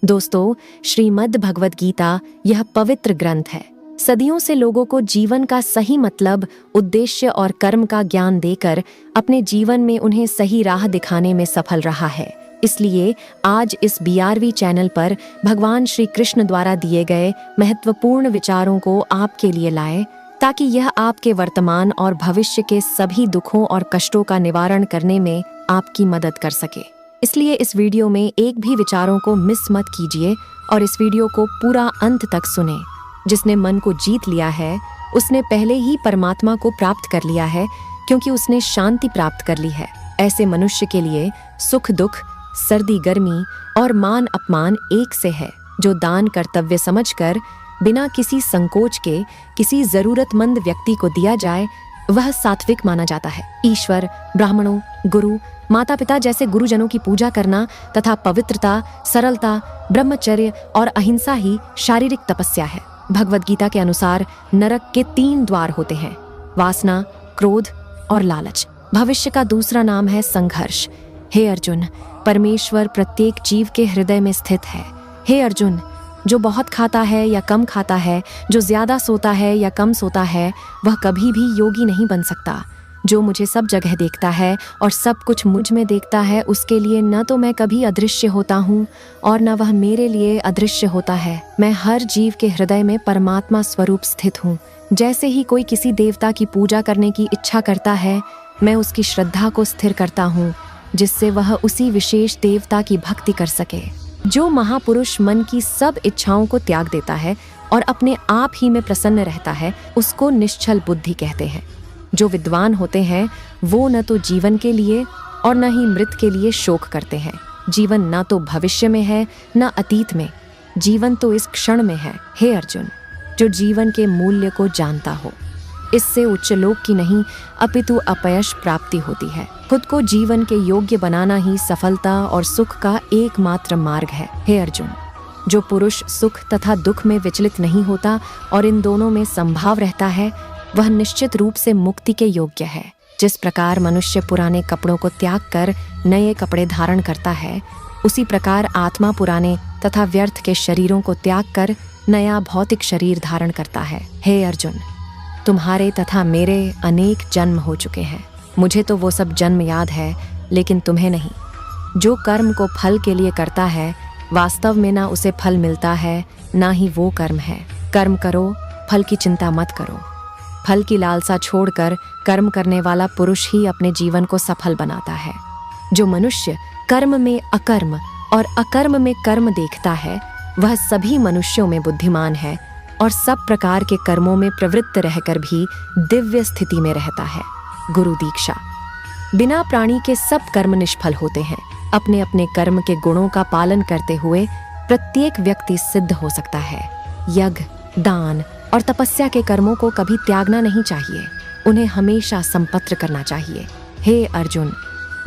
दोस्तों, श्रीमद् भगवद गीता यह पवित्र ग्रंथ है। सदियों से लोगों को जीवन का सही मतलब, उद्देश्य और कर्म का ज्ञान देकर अपने जीवन में उन्हें सही राह दिखाने में सफल रहा है। इसलिए आज इस BRV चैनल पर भगवान श्री कृष्ण द्वारा दिए गए महत्वपूर्ण विचारों को आपके लिए लाए, ताकि यह आपके वर्तमान और भविष्य के सभी दुखों और कष्टों का निवारण करने में आपकी मदद कर सके। इसलिए इस वीडियो में एक भी विचारों को मिस मत कीजिए और इस वीडियो को पूरा अंत तक सुने। जिसने मन को जीत लिया है उसने पहले ही परमात्मा को प्राप्त कर लिया है, क्योंकि उसने शांति प्राप्त कर ली है। ऐसे मनुष्य के लिए सुख दुख, सर्दी गर्मी और मान अपमान एक से है। जो दान कर्तव्य समझकर बिना किसी संकोच के किसी जरूरतमंद व्यक्ति को दिया जाए, वह सात्विक माना जाता है। ईश्वर, ब्राह्मणों, गुरु, माता पिता जैसे गुरुजनों की पूजा करना तथा पवित्रता, सरलता, ब्रह्मचर्य और अहिंसा ही शारीरिक तपस्या है। भगवद गीता के अनुसार नरक के 3 द्वार होते हैं: वासना, क्रोध और लालच। भविष्य का दूसरा नाम है संघर्ष। हे अर्जुन, परमेश्वर प्रत्येक जीव के हृदय में स्थित है। हे अर्जुन, जो बहुत खाता है या कम खाता है, जो ज्यादा सोता है या कम सोता है, वह कभी भी योगी नहीं बन सकता। जो मुझे सब जगह देखता है और सब कुछ मुझ में देखता है, उसके लिए न तो मैं कभी अदृश्य होता हूँ और न वह मेरे लिए अदृश्य होता है। मैं हर जीव के हृदय में परमात्मा स्वरूप स्थित हूँ। जैसे ही कोई किसी देवता की पूजा करने की इच्छा करता है, मैं उसकी श्रद्धा को स्थिर करता हूँ, जिससे वह उसी विशेष देवता की भक्ति कर सके। जो महापुरुष मन की सब इच्छाओं को त्याग देता है और अपने आप ही में प्रसन्न रहता है, उसको निश्चल बुद्धि कहते हैं। जो विद्वान होते हैं वो न तो जीवन के लिए और न ही मृत के लिए शोक करते हैं। जीवन न तो भविष्य में है न अतीत में, जीवन तो इस क्षण में है। हे अर्जुन, जो जीवन के मूल्य को जानता हो, इससे उच्च लोक की नहीं अपितु अपयश प्राप्ति होती है। खुद को जीवन के योग्य बनाना ही सफलता और सुख का एकमात्र मार्ग है। हे अर्जुन, जो पुरुष सुख तथा दुख में विचलित नहीं होता और इन दोनों में संभाव रहता है, वह निश्चित रूप से मुक्ति के योग्य है। जिस प्रकार मनुष्य पुराने कपड़ों को त्याग कर नए कपड़े धारण करता है, उसी प्रकार आत्मा पुराने तथा व्यर्थ के शरीरों को त्याग कर नया भौतिक शरीर धारण करता है। हे अर्जुन, तुम्हारे तथा मेरे अनेक जन्म हो चुके हैं। मुझे तो वो सब जन्म याद है, लेकिन तुम्हें नहीं। जो कर्म को फल के लिए करता है, वास्तव में ना उसे फल मिलता है, ना ही वो कर्म है। कर्म करो, फल की चिंता मत करो। फल की लालसा छोड़कर कर्म करने वाला पुरुष ही अपने जीवन को सफल बनाता है। जो मनुष्य कर्म में अकर्म और अकर्म में कर्म देखता है, वह सभी मनुष्यों में बुद्धिमान है और सब प्रकार के कर्मों में प्रवृत्त रहकर भी दिव्य स्थिति में रहता है। गुरु दीक्षा। बिना प्राणी के सब कर्म निष्फल होते हैं। अपने अपने कर्म के गुणों का पालन करते हुए प्रत्येक व्यक्ति सिद्ध हो सकता है। यज्ञ, दान और तपस्या के कर्मों को कभी त्यागना नहीं चाहिए, उन्हें हमेशा संपत्र करना चाहिए। हे अर्जुन,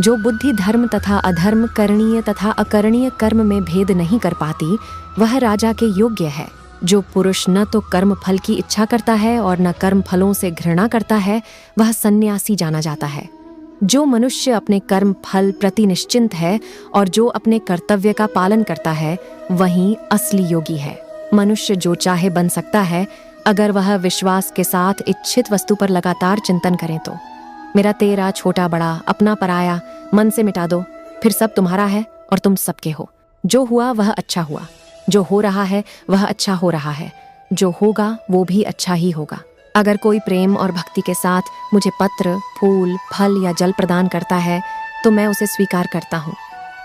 जो बुद्धि धर्म तथा अधर्म, करणीय तथा अकरणीय कर्म में भेद नहीं कर पाती, वह राजा के योग्य है। जो पुरुष न तो कर्म फल की इच्छा करता है और न कर्म फलों से घृणा करता है, वह सन्यासी जाना जाता है। जो मनुष्य अपने कर्म फल प्रति निश्चिंत है और जो अपने कर्तव्य का पालन करता है, वही असली योगी है। मनुष्य जो चाहे बन सकता है, अगर वह विश्वास के साथ इच्छित वस्तु पर लगातार चिंतन करें तो। मेरा तेरा, छोटा बड़ा, अपना पराया मन से मिटा दो, फिर सब तुम्हारा है और तुम सबके हो। जो हुआ वह अच्छा हुआ, जो हो रहा है वह अच्छा हो रहा है, जो होगा वो भी अच्छा ही होगा। अगर कोई प्रेम और भक्ति के साथ मुझे पत्र, फूल, फल या जल प्रदान करता है, तो मैं उसे स्वीकार करता हूँ।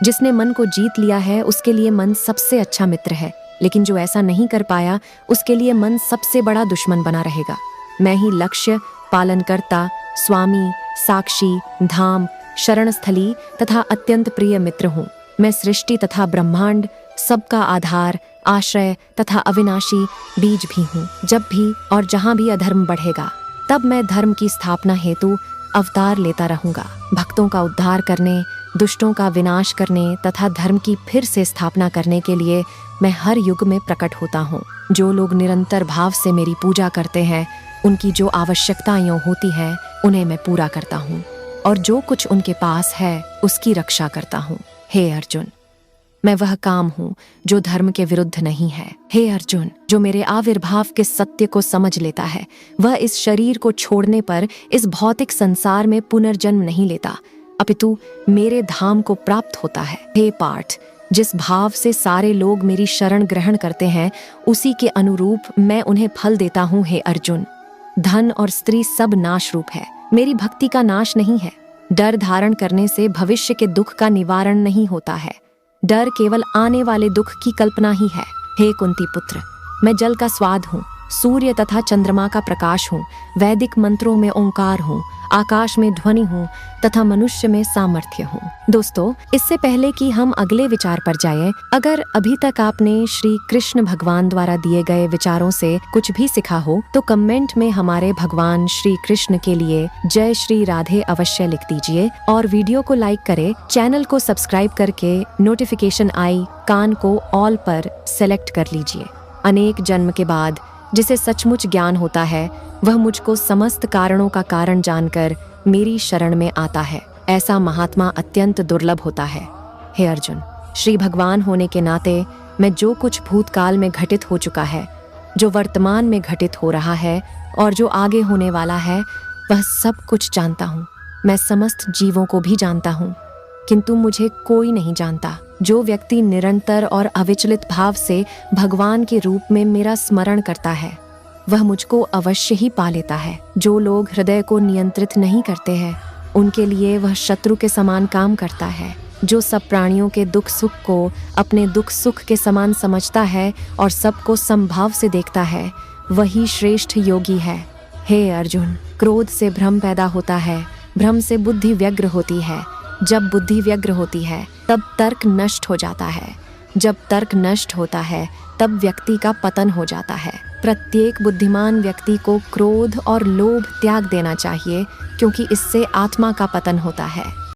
जिसने मन को जीत लिया है, उसके लिए मन सबसे अच्छा मित्र है, लेकिन जो ऐसा नहीं कर पाया, उसके लिए मन सबसे बड़ा दुश्मन बना रहेगा। मैं ही लक्ष्य, पालनकर्ता, स्वामी, साक्षी, धाम, शरणस्थली तथा अत्यंत प्रिय मित्र हूँ। मैं सृष्टि तथा ब्रह्मांड, सबका आधार, आश्रय तथा अविनाशी बीज भी हूँ। जब भी और जहाँ भी अधर्म बढ़ेगा, तब मैं धर्म की स्थापना हेतु अवतार लेता रहूंगा। भक्तों का उद्धार करने, दुष्टों का विनाश करने तथा धर्म की फिर से स्थापना करने के लिए मैं हर युग में प्रकट होता हूँ। जो लोग निरंतर भाव से मेरी पूजा करते हैं, उनकी जो आवश्यकताएं होती हैं, उन्हें मैं पूरा करता हूँ और जो कुछ उनके पास है, उसकी रक्षा करता हूँ। हे अर्जुन, मैं वह काम हूँ जो धर्म के विरुद्ध नहीं है। हे अर्जुन, जो मेरे आविर्भाव के सत्य को समझ लेता है वह इस शरीर को छोड़ने पर इस भौतिक संसार में पुनर्जन्म नहीं लेता, अपितु मेरे धाम को प्राप्त होता है। हे पार्थ, जिस भाव से सारे लोग मेरी शरण ग्रहण करते हैं उसी के अनुरूप मैं उन्हें फल देता हूँ। हे अर्जुन, धन और स्त्री सब नाश रूप है, मेरी भक्ति का नाश नहीं है। डर धारण करने से भविष्य के दुख का निवारण नहीं होता है, डर केवल आने वाले दुख की कल्पना ही है। हे कुंती पुत्र, मैं जल का स्वाद हूँ, सूर्य तथा चंद्रमा का प्रकाश हूँ, वैदिक मंत्रों में ओंकार हूँ, आकाश में ध्वनि हूँ तथा मनुष्य में सामर्थ्य हूँ। दोस्तों, इससे पहले कि हम अगले विचार पर जाएं, अगर अभी तक आपने श्री कृष्ण भगवान द्वारा दिए गए विचारों से कुछ भी सीखा हो तो कमेंट में हमारे भगवान श्री कृष्ण के लिए जय श्री राधे अवश्य लिख दीजिए और वीडियो को लाइक करें। चैनल को सब्सक्राइब करके नोटिफिकेशन आई कान को ऑल पर सेलेक्ट कर लीजिए। अनेक जन्म के बाद जिसे सचमुच ज्ञान होता है वह मुझको समस्त कारणों का कारण जानकर मेरी शरण में आता है। ऐसा महात्मा अत्यंत दुर्लभ होता है। हे अर्जुन, श्री भगवान होने के नाते मैं जो कुछ भूतकाल में घटित हो चुका है, जो वर्तमान में घटित हो रहा है और जो आगे होने वाला है वह सब कुछ जानता हूँ। मैं समस्त जीवों को भी जानता हूँ, किंतु मुझे कोई नहीं जानता। जो व्यक्ति निरंतर और अविचलित भाव से भगवान के रूप में मेरा स्मरण करता है वह मुझको अवश्य ही पा लेता है। जो लोग हृदय को नियंत्रित नहीं करते हैं उनके लिए वह शत्रु के समान काम करता है। जो सब प्राणियों के दुख सुख को अपने दुख सुख के समान समझता है और सबको समभाव से देखता है वही श्रेष्ठ योगी है। हे अर्जुन, क्रोध से भ्रम पैदा होता है, भ्रम से बुद्धि व्यग्र होती है, जब बुद्धि व्यग्र होती है तब तर्क नष्ट हो जाता है, जब तर्क नष्ट होता है तब व्यक्ति का पतन हो जाता है। प्रत्येक बुद्धिमान व्यक्ति को क्रोध और लोभ त्याग देना चाहिए क्योंकि इससे आत्मा का पतन होता है।